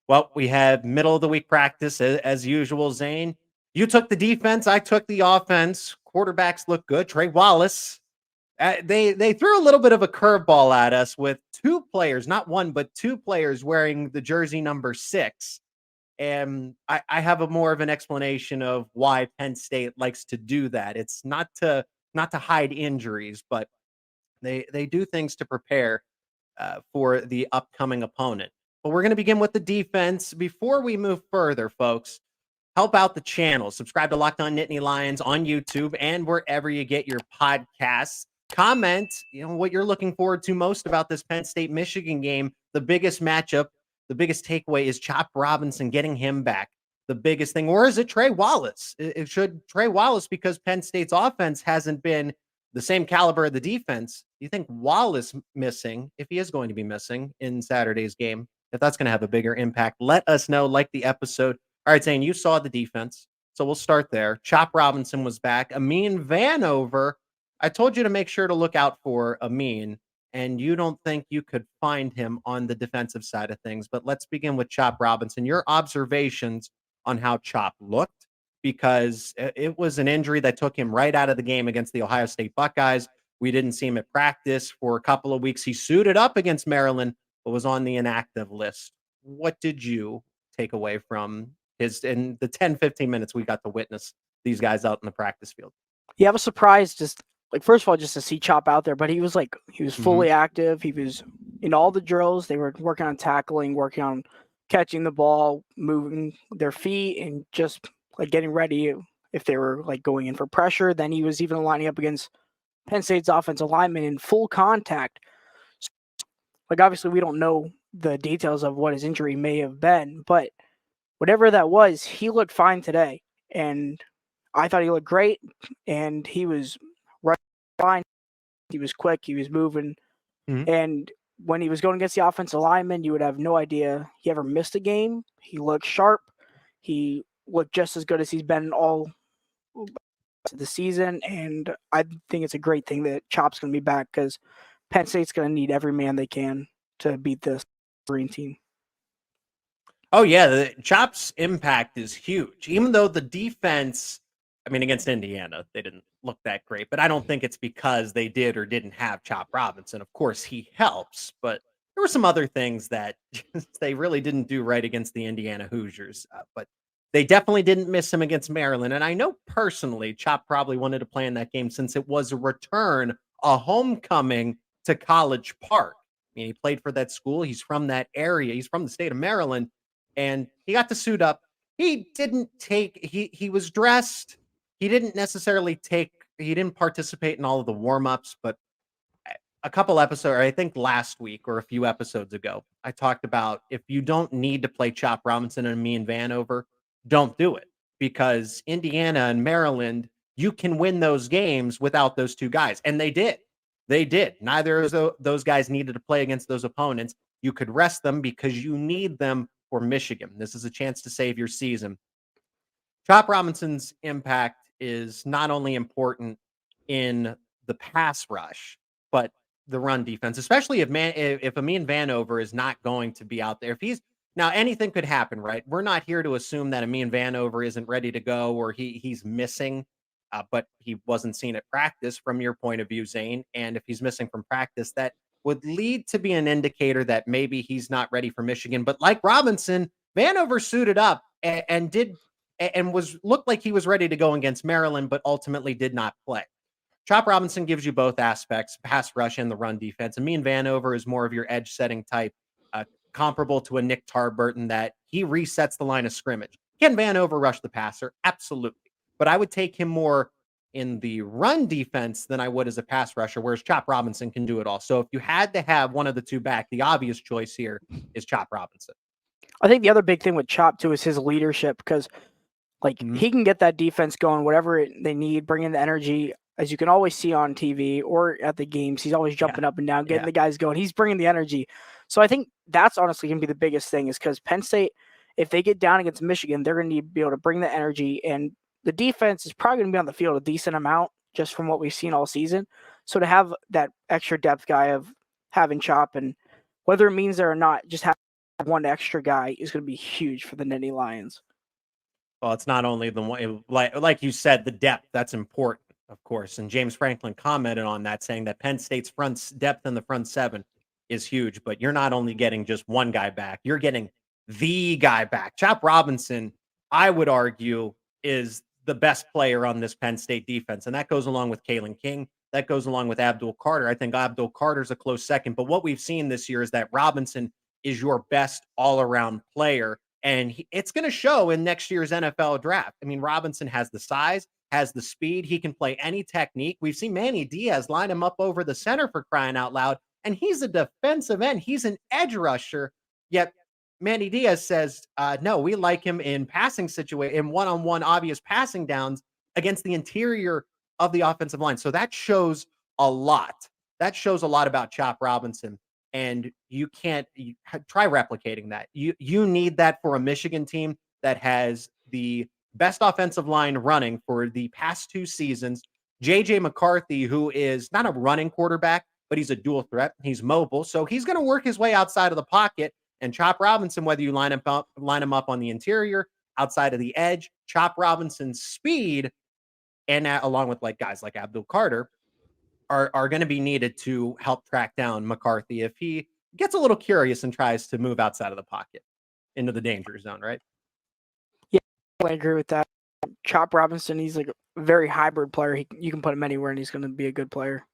Well, we had middle of the week practice as usual, Zane. You took the defense, I took the offense. Quarterbacks look good. Trey Wallace. They threw a little bit of a curveball at us with two players, not one, but two players wearing the jersey number 6. And I have a more of an explanation of why Penn State likes to do that. It's not to hide injuries, but they do things to prepare for the upcoming opponent. But we're going to begin with the defense. Before we move further, folks, help out the channel. Subscribe to Locked On Nittany Lions on YouTube and wherever you get your podcasts. Comment, what you're looking forward to most about this Penn State Michigan game. The biggest matchup, the biggest takeaway is Chop Robinson, getting him back. The biggest thing, or is it Trey Wallace? It should Trey Wallace, because Penn State's offense hasn't been the same caliber of the defense. Do you think Wallace missing, if he is going to be missing in Saturday's game, if that's going to have a bigger impact? Let us know. Like the episode. All right, Zane, you saw the defense, so we'll start there. Chop Robinson was back. Amin Vanover, I told you to make sure to look out for Amin, and you don't think you could find him on the defensive side of things. But let's begin with Chop Robinson. Your observations on how Chop looked, because it was an injury that took him right out of the game against the Ohio State Buckeyes. We didn't see him at practice for a couple of weeks. He suited up against Maryland, but was on the inactive list. What did you take away from in the 10-15 minutes we got to witness these guys out in the practice field? Yeah, I was surprised, just first of all, just to see Chop out there, but he was fully active. He was in all the drills. They were working on tackling, working on catching the ball, moving their feet, and just getting ready if they were going in for pressure. Then he was even lining up against Penn State's offensive lineman in full contact. Obviously we don't know the details of what his injury may have been, but whatever that was, he looked fine today. And I thought he looked great, and he was right fine. He was quick, he was moving. And when he was going against the offensive lineman, you would have no idea he ever missed a game. He looked sharp. He looked just as good as he's been all the season. And I think it's a great thing that Chop's going to be back, because Penn State's going to need every man they can to beat this Wolverine team. Oh, yeah. The Chop's impact is huge. Even though the defense, against Indiana, they didn't look that great, but I don't think it's because they did or didn't have Chop Robinson. Of course, he helps, but there were some other things that they really didn't do right against the Indiana Hoosiers. But they definitely didn't miss him against Maryland. And I know personally, Chop probably wanted to play in that game since it was a return, a homecoming to College Park. He played for that school. He's from that area. He's from the state of Maryland, and he got to suit up. He was dressed. He didn't participate in all of the warm-ups, but a couple episodes, I think last week or a few episodes ago, I talked about if you don't need to play Chop Robinson and Amin Vanover, don't do it, because Indiana and Maryland, you can win those games without those two guys. And they did. They did. Neither of those guys needed to play against those opponents. You could rest them because you need them for Michigan. This is a chance to save your season. Chop Robinson's impact is not only important in the pass rush, but the run defense, especially if Amin Vanover is not going to be out there. Now, anything could happen, right? We're not here to assume that Amin Vanover isn't ready to go or he's missing, but he wasn't seen at practice from your point of view, Zane. And if he's missing from practice, that would lead to be an indicator that maybe he's not ready for Michigan. But like Robinson, Vanover suited up and looked like he was ready to go against Maryland, but ultimately did not play. Chop Robinson gives you both aspects, pass rush and the run defense. Amin Vanover is more of your edge setting type, comparable to a Nick Tarburton, that he resets the line of scrimmage. Can Vanover rush the passer? Absolutely. But I would take him more in the run defense than I would as a pass rusher, whereas Chop Robinson can do it all. So if you had to have one of the two back, the obvious choice here is Chop Robinson. I think the other big thing with Chop, too, is his leadership, because he can get that defense going, whatever they need, bring in the energy. As you can always see on TV or at the games, he's always jumping up and down, getting the guys going. He's bringing the energy. So I think that's honestly going to be the biggest thing, is because Penn State, if they get down against Michigan, they're going to need to be able to bring the energy. And the defense is probably going to be on the field a decent amount just from what we've seen all season. So to have that extra depth guy of having Chop, and whether it means there or not, just have one extra guy is going to be huge for the Nittany Lions. Well, it's not only the one, like you said, the depth that's important, of course. And James Franklin commented on that, saying that Penn State's depth in the front seven is huge. But you're not only getting just one guy back; you're getting the guy back. Chop Robinson, I would argue, is the best player on this Penn State defense, and that goes along with Kalen King. That goes along with Abdul Carter. I think Abdul Carter's a close second. But what we've seen this year is that Robinson is your best all-around player. And it's going to show in next year's NFL draft. I mean, Robinson has the size, has the speed. He can play any technique. We've seen Manny Diaz line him up over the center for crying out loud. And he's a defensive end. He's an edge rusher. Yet Manny Diaz says, no, we like him in passing situation, in one-on-one obvious passing downs against the interior of the offensive line. So that shows a lot. That shows a lot about Chop Robinson. And you try replicating that. You need that for a Michigan team that has the best offensive line running for the past 2 seasons. JJ McCarthy, who is not a running quarterback, but he's a dual threat. He's mobile, so he's going to work his way outside of the pocket. And Chop Robinson, whether you line him up on the interior, outside of the edge, Chop Robinson's speed, and along with guys like Abdul Carter, are going to be needed to help track down McCarthy if he gets a little curious and tries to move outside of the pocket into the danger zone, right? Yeah, I agree with that. Chop Robinson, he's like a very hybrid player. You can put him anywhere, and he's going to be a good player.